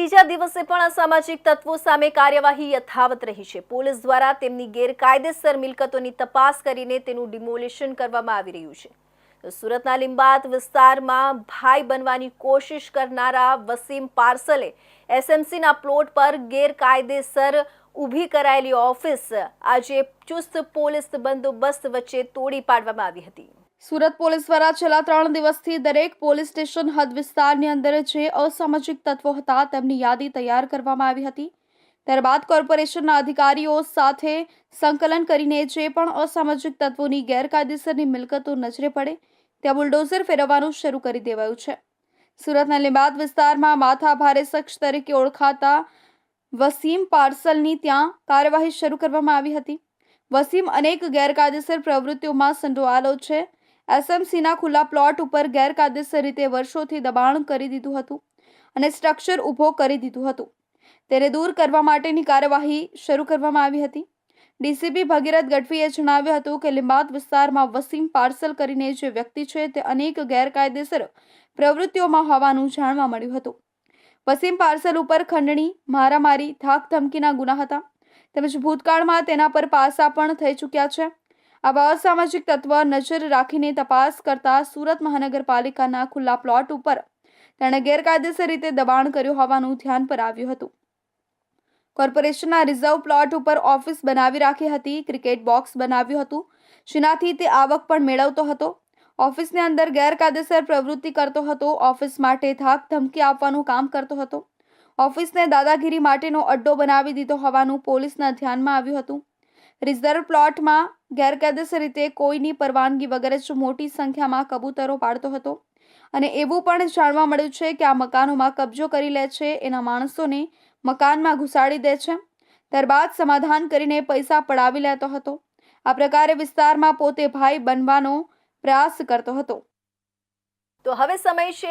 ત્રીજા દિવસે પણ અસામાજિક તત્વો સામે કાર્યવાહી યથાવત રહી છે। પોલીસ દ્વારા તેમની ગેરકાયદેસર મિલકતોની તપાસ કરીને તેનું ડિમોલિશન કરવામાં આવી રહ્યું છે। તો સુરતના લીંબાત વિસ્તારમાં ભાઈ બનવાની કોશિશ કરનારા વસીમ પાર્સલે એસએમસીના પ્લોટ પર ગેરકાયદેસર ઊભી કરાયેલી ઓફિસ આજે ચુસ્ત પોલીસ બંદોબસ્ત વચ્ચે તોડી પાડવામાં આવી હતી। સુરત પોલીસ દ્વારા છેલ્લા 3 દિવસથી દરેક પોલીસ સ્ટેશન હદ વિસ્તારની અંદર જે અસામાજિક તત્વો હતા તેમની યાદી તૈયાર કરવામાં આવી હતી। ત્યારબાદ કોર્પોરેશનના અધિકારીઓ સાથે સંકલન કરીને જે પણ અસામાજિક તત્વોની ગેરકાયદેસરની મિલકતો નજરે પડે ત્યાં બુલડોઝર ફેરવવાનું શરૂ કરી દેવાયું છે। સુરતના લીંબાત વિસ્તારમાં માથાભારે શખ્સ તરીકે ઓળખાતા વસીમ પાર્સલની ત્યાં કાર્યવાહી શરૂ કરવામાં આવી હતી। વસીમ અનેક ગેરકાયદેસર પ્રવૃત્તિઓમાં સંડોવાયેલો છે। એસએમસીના ખુલ્લા પ્લોટ ઉપર ગેરકાયદેસર રીતે વર્ષોથી દબાણ કરી દીધું હતું અને સ્ટ્રક્ચર ઊભો કરી દીધું હતું। તેને દૂર કરવા માટેની કાર્યવાહી શરૂ કરવામાં આવી હતી। ડીસીપી ભગીરથ ગઢવીએ જણાવ્યું હતું કે લીંબાત વિસ્તારમાં વસીમ પાર્સલ કરીને જે વ્યક્તિ છે તે અનેક ગેરકાયદેસર પ્રવૃત્તિઓમાં હોવાનું જાણવા મળ્યું હતું। વસીમ પાર્સલ ઉપર ખંડણી, મારામારી, ધાક ધમકીના ગુના હતા તેમજ ભૂતકાળમાં તેના પર પાસા પણ થઈ ચૂક્યા છે। આવા અસામાજિક તત્વ નજર રાખીને તપાસ કરતા સુરત મહાનગરપાલિકાના ખુલ્લા પ્લોટ ઉપર તેણે ગેરકાયદેસર રીતે દબાણ કર્યું હોવાનું ધ્યાન પર આવ્યું હતું। કોર્પોરેશનના રિઝર્વ પ્લોટ ઉપર ઓફિસ બનાવી રાખી હતી, ક્રિકેટ બોક્સ બનાવ્યું હતું જેનાથી તે આવક પણ મેળવતો હતો। ઓફિસની અંદર ગેરકાયદેસર પ્રવૃત્તિ કરતો હતો। ઓફિસ માટે ધાક ધમકી આપવાનું કામ કરતો હતો। ઓફિસને દાદાગીરી માટેનો અડ્ડો બનાવી દીધો હોવાનું પોલીસના ધ્યાનમાં આવ્યું હતું। રિઝર્વ પ્લોટમાં ગેરકાયદેસર રીતે કોઈની પરવાનગી વગર જ મોટી સંખ્યામાં કબૂતરો પાડતો હતો અને એવું પણ જાણવા મળ્યું છે કે આ મકાનોમાં કબજો કરી લે છે, એના માણસોને મકાનમાં ઘુસાડી દે છે, ત્યારબાદ સમાધાન કરીને પૈસા પડાવી લેતો હતો। આ પ્રકારે વિસ્તારમાં પોતે ભાઈ બનવાનો પ્રયાસ કરતો હતો। તો હવે સમય છે